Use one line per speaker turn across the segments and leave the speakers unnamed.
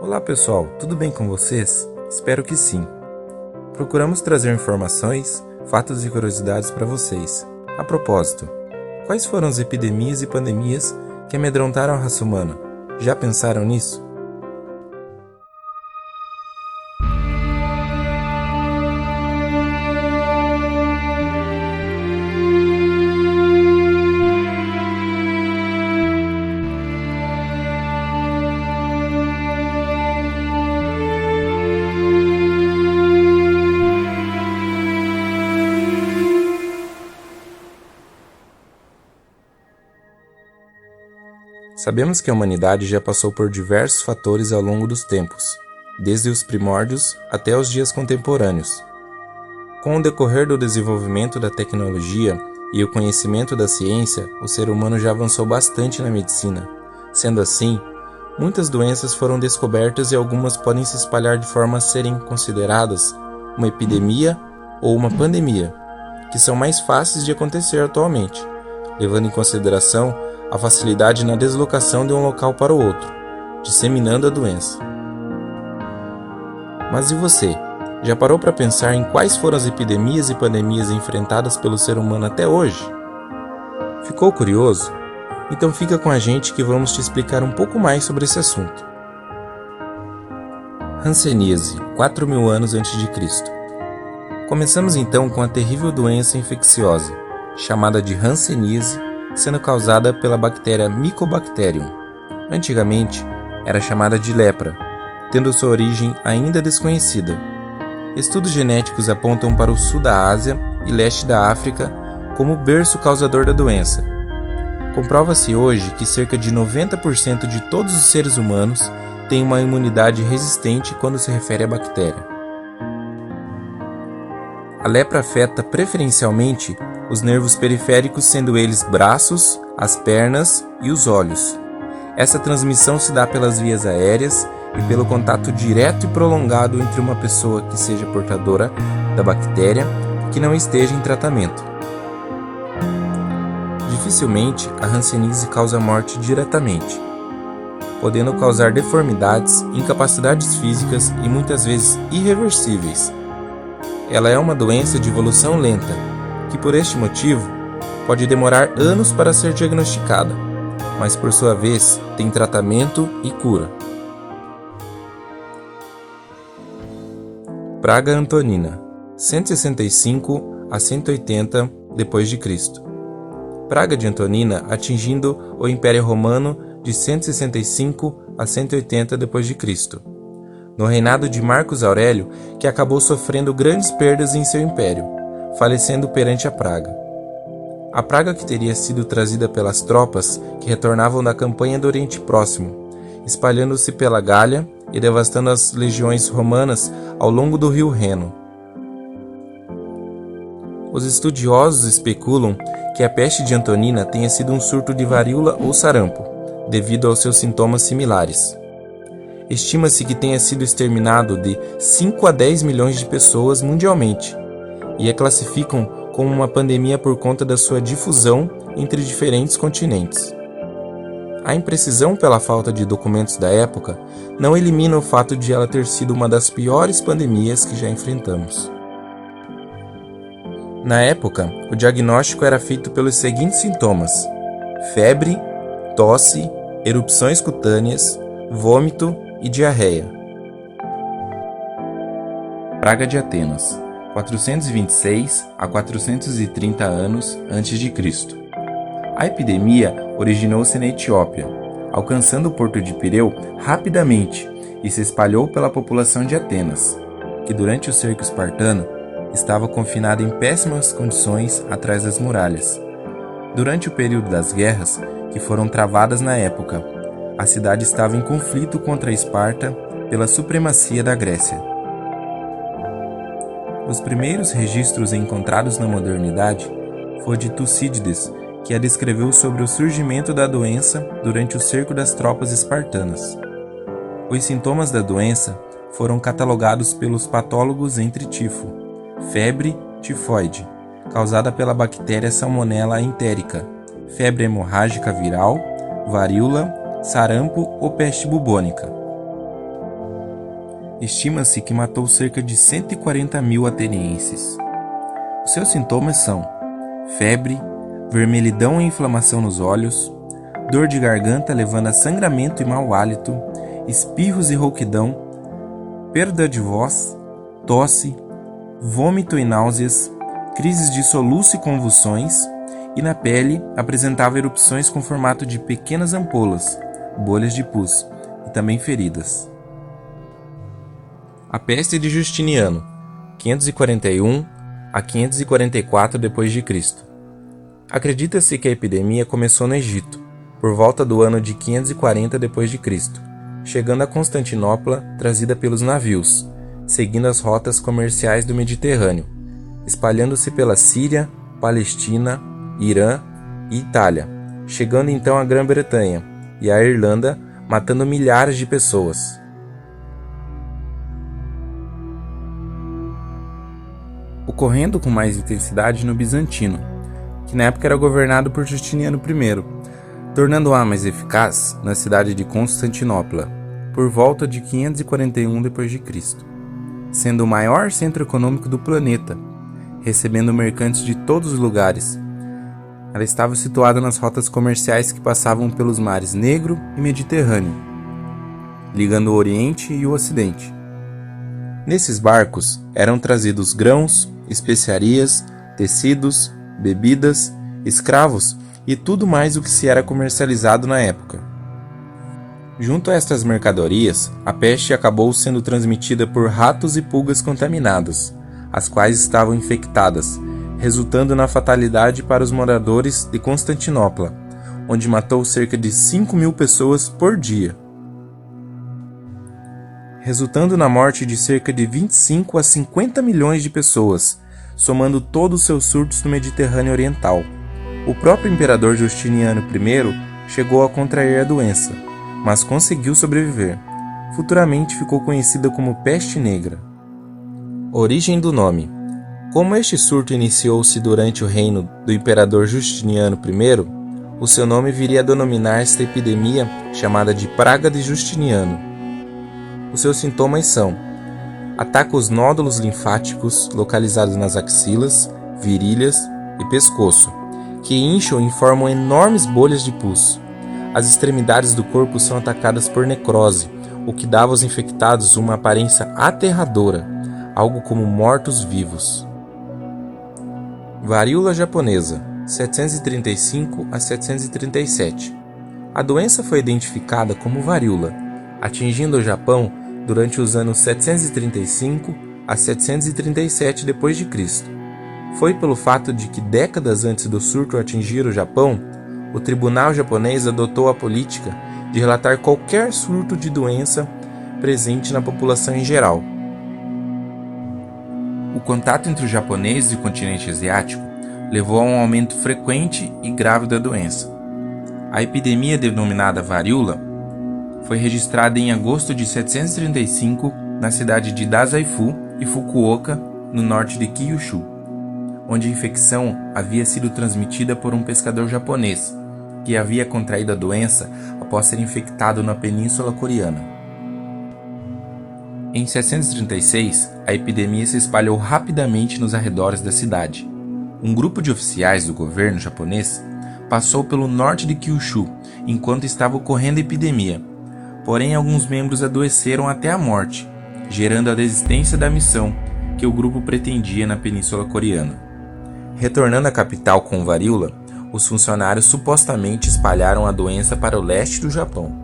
Olá pessoal, tudo bem com vocês? Espero que sim. Procuramos trazer informações, fatos e curiosidades para vocês. A propósito, quais foram as epidemias e pandemias que amedrontaram a raça humana? Já pensaram nisso? Sabemos que a humanidade já passou por diversos fatores ao longo dos tempos, desde os primórdios até os dias contemporâneos. Com o decorrer do desenvolvimento da tecnologia e o conhecimento da ciência, o ser humano já avançou bastante na medicina. Sendo assim, muitas doenças foram descobertas e algumas podem se espalhar de forma a serem consideradas uma epidemia ou uma pandemia, que são mais fáceis de acontecer atualmente, levando em consideração a facilidade na deslocação de um local para o outro, disseminando a doença. Mas e você? Já parou para pensar em quais foram as epidemias e pandemias enfrentadas pelo ser humano até hoje? Ficou curioso? Então fica com a gente que vamos te explicar um pouco mais sobre esse assunto. Hanseníase, 4.000 anos antes de Cristo. Começamos então com a terrível doença infecciosa, chamada de hanseníase, sendo causada pela bactéria Mycobacterium. Antigamente, era chamada de lepra, tendo sua origem ainda desconhecida. Estudos genéticos apontam para o sul da Ásia e leste da África como berço causador da doença. Comprova-se hoje que cerca de 90% de todos os seres humanos têm uma imunidade resistente quando se refere à bactéria. A lepra afeta preferencialmente os nervos periféricos, sendo eles braços, as pernas e os olhos. Essa transmissão se dá pelas vias aéreas e pelo contato direto e prolongado entre uma pessoa que seja portadora da bactéria e que não esteja em tratamento. Dificilmente a hanseníase causa morte diretamente, podendo causar deformidades, incapacidades físicas e muitas vezes irreversíveis. Ela é uma doença de evolução lenta, que por este motivo pode demorar anos para ser diagnosticada, mas por sua vez tem tratamento e cura. Praga Antonina, 165 a 180 d.C. Praga de Antonina atingindo o Império Romano de 165 a 180 d.C., no reinado de Marcos Aurélio, que acabou sofrendo grandes perdas em seu império, falecendo perante a praga. A praga, que teria sido trazida pelas tropas que retornavam da campanha do Oriente Próximo, espalhando-se pela Gália e devastando as legiões romanas ao longo do rio Reno. Os estudiosos especulam que a peste de Antonina tenha sido um surto de varíola ou sarampo, devido aos seus sintomas similares. Estima-se que tenha sido exterminado de 5 a 10 milhões de pessoas mundialmente, e a classificam como uma pandemia por conta da sua difusão entre diferentes continentes. A imprecisão pela falta de documentos da época não elimina o fato de ela ter sido uma das piores pandemias que já enfrentamos. Na época, o diagnóstico era feito pelos seguintes sintomas: febre, tosse, erupções cutâneas, vômito e diarreia. Praga de Atenas, 426 a 430 anos antes de Cristo. A epidemia originou-se na Etiópia, alcançando o porto de Pireu rapidamente e se espalhou pela população de Atenas, que durante o cerco espartano estava confinada em péssimas condições atrás das muralhas. Durante o período das guerras, que foram travadas na época, a cidade estava em conflito contra Esparta pela supremacia da Grécia. Os primeiros registros encontrados na modernidade foi de Tucídides, que a descreveu sobre o surgimento da doença durante o cerco das tropas espartanas. Os sintomas da doença foram catalogados pelos patólogos entre tifo, febre tifoide, causada pela bactéria Salmonella entérica, febre hemorrágica viral, varíola, sarampo ou peste bubônica. Estima-se que matou cerca de 140 mil atenienses. Os seus sintomas são febre, vermelhidão e inflamação nos olhos, dor de garganta levando a sangramento e mau hálito, espirros e rouquidão, perda de voz, tosse, vômito e náuseas, crises de soluço e convulsões, e na pele apresentava erupções com formato de pequenas ampolas, bolhas de pus e também feridas. A peste de Justiniano, 541 a 544 d.C. Acredita-se que a epidemia começou no Egito, por volta do ano de 540 d.C., chegando a Constantinopla trazida pelos navios, seguindo as rotas comerciais do Mediterrâneo, espalhando-se pela Síria, Palestina, Irã e Itália, chegando então à Grã-Bretanha e à Irlanda, matando milhares de pessoas. Ocorrendo com mais intensidade no Bizantino, que na época era governado por Justiniano I, tornando-a mais eficaz na cidade de Constantinopla, por volta de 541 d.C., sendo o maior centro econômico do planeta, recebendo mercantes de todos os lugares. Ela estava situada nas rotas comerciais que passavam pelos mares Negro e Mediterrâneo, ligando o Oriente e o Ocidente. Nesses barcos eram trazidos grãos, especiarias, tecidos, bebidas, escravos e tudo mais o que se era comercializado na época. Junto a estas mercadorias, a peste acabou sendo transmitida por ratos e pulgas contaminados, as quais estavam infectadas, resultando na fatalidade para os moradores de Constantinopla, onde matou cerca de 5.000 pessoas por dia, resultando na morte de cerca de 25 a 50 milhões de pessoas, somando todos os seus surtos no Mediterrâneo Oriental. O próprio imperador Justiniano I chegou a contrair a doença, mas conseguiu sobreviver. Futuramente ficou conhecida como peste negra. Origem do nome. Como este surto iniciou-se durante o reino do imperador Justiniano I, o seu nome viria a denominar esta epidemia chamada de Praga de Justiniano. Os seus sintomas são: ataca os nódulos linfáticos localizados nas axilas, virilhas e pescoço, que incham e formam enormes bolhas de pus. As extremidades do corpo são atacadas por necrose, o que dava aos infectados uma aparência aterradora, algo como mortos-vivos. Varíola japonesa, 735 a 737. A doença foi identificada como varíola, atingindo o Japão durante os anos 735 a 737 d.C. Foi pelo fato de que décadas antes do surto atingir o Japão, o tribunal japonês adotou a política de relatar qualquer surto de doença presente na população em geral. O contato entre os japoneses e o continente asiático levou a um aumento frequente e grave da doença. A epidemia denominada varíola foi registrada em agosto de 735 na cidade de Dazaifu e Fukuoka, no norte de Kyushu, onde a infecção havia sido transmitida por um pescador japonês, que havia contraído a doença após ser infectado na Península Coreana. Em 736, a epidemia se espalhou rapidamente nos arredores da cidade. Um grupo de oficiais do governo japonês passou pelo norte de Kyushu enquanto estava ocorrendo a epidemia, porém alguns membros adoeceram até a morte, gerando a desistência da missão que o grupo pretendia na Península Coreana. Retornando à capital com varíola, os funcionários supostamente espalharam a doença para o leste do Japão.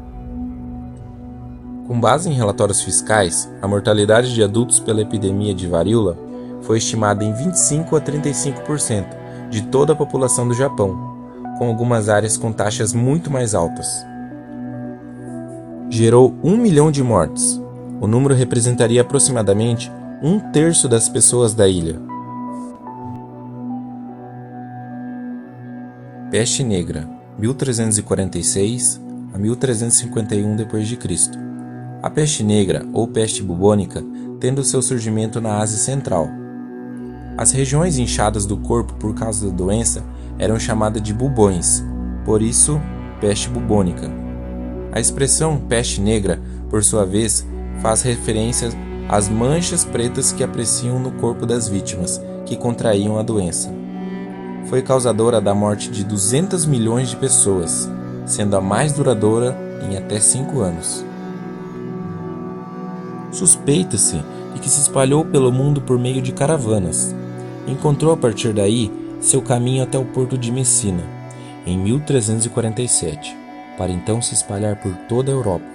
Com base em relatórios fiscais, a mortalidade de adultos pela epidemia de varíola foi estimada em 25 a 35% de toda a população do Japão, com algumas áreas com taxas muito mais altas. Gerou 1 milhão de mortes. O número representaria aproximadamente 1/3 das pessoas da ilha. Peste Negra, 1346 a 1351 d.C. A peste negra, ou peste bubônica, tendo seu surgimento na Ásia Central. As regiões inchadas do corpo por causa da doença eram chamadas de bubões, por isso, peste bubônica. A expressão peste negra, por sua vez, faz referência as manchas pretas que apareciam no corpo das vítimas que contraíam a doença. Foi causadora da morte de 200 milhões de pessoas, sendo a mais duradoura em até 5 anos. Suspeita-se de que se espalhou pelo mundo por meio de caravanas. Encontrou a partir daí seu caminho até o porto de Messina, em 1347, para então se espalhar por toda a Europa.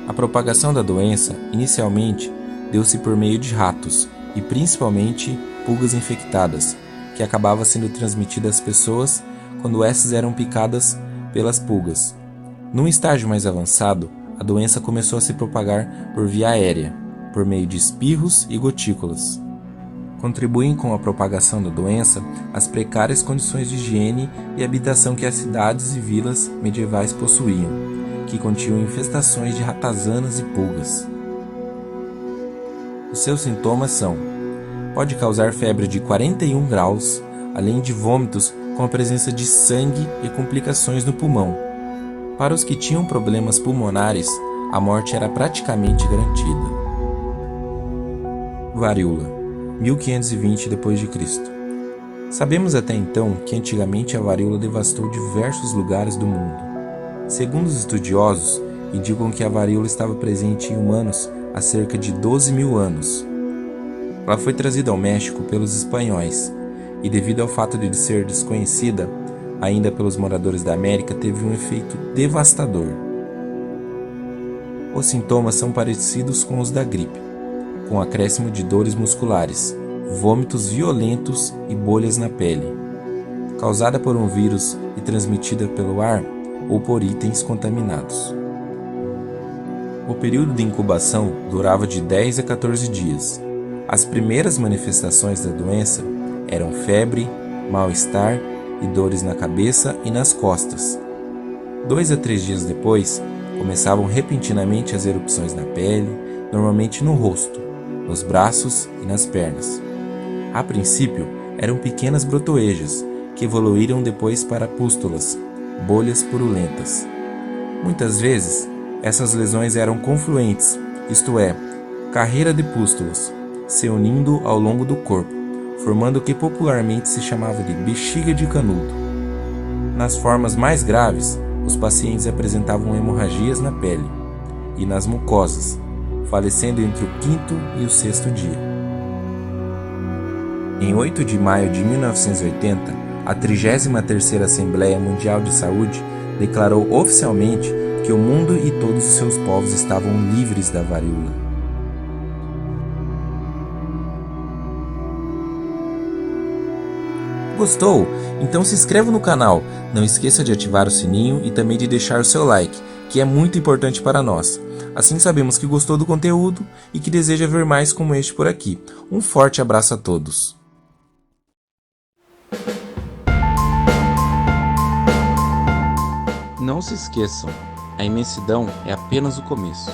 A propagação da doença, inicialmente, deu-se por meio de ratos e principalmente pulgas infectadas, que acabava sendo transmitida às pessoas quando essas eram picadas pelas pulgas. Num estágio mais avançado, a doença começou a se propagar por via aérea, por meio de espirros e gotículas. Contribuem com a propagação da doença as precárias condições de higiene e habitação que as cidades e vilas medievais possuíam, que continham infestações de ratazanas e pulgas. Os seus sintomas são: pode causar febre de 41 graus, além de vômitos com a presença de sangue e complicações no pulmão. Para os que tinham problemas pulmonares, a morte era praticamente garantida. Varíola, 1520 d.C. Sabemos até então que antigamente a varíola devastou diversos lugares do mundo. Segundo os estudiosos, indicam que a varíola estava presente em humanos há cerca de 12 mil anos. Ela foi trazida ao México pelos espanhóis, e devido ao fato de ser desconhecida ainda pelos moradores da América, teve um efeito devastador. Os sintomas são parecidos com os da gripe, com acréscimo de dores musculares, vômitos violentos e bolhas na pele, causada por um vírus e transmitida pelo ar ou por itens contaminados. O período de incubação durava de 10 a 14 dias. As primeiras manifestações da doença eram febre, mal-estar e dores na cabeça e nas costas. 2 a 3 dias depois, começavam repentinamente as erupções na pele, normalmente no rosto, nos braços e nas pernas. A princípio, eram pequenas brotoejas, que evoluíram depois para pústulas, bolhas purulentas. Muitas vezes, essas lesões eram confluentes, isto é, carreira de pústulas, se unindo ao longo do corpo, formando o que popularmente se chamava de bexiga de canudo. Nas formas mais graves, os pacientes apresentavam hemorragias na pele e nas mucosas, falecendo entre o 5º e o 6º dia. Em 8 de maio de 1980, a 33ª Assembleia Mundial de Saúde declarou oficialmente que o mundo e todos os seus povos estavam livres da varíola. Gostou? Então se inscreva no canal, não esqueça de ativar o sininho e também de deixar o seu like, que é muito importante para nós. Assim sabemos que gostou do conteúdo e que deseja ver mais como este por aqui. Um forte abraço a todos! Não se esqueçam, a imensidão é apenas o começo.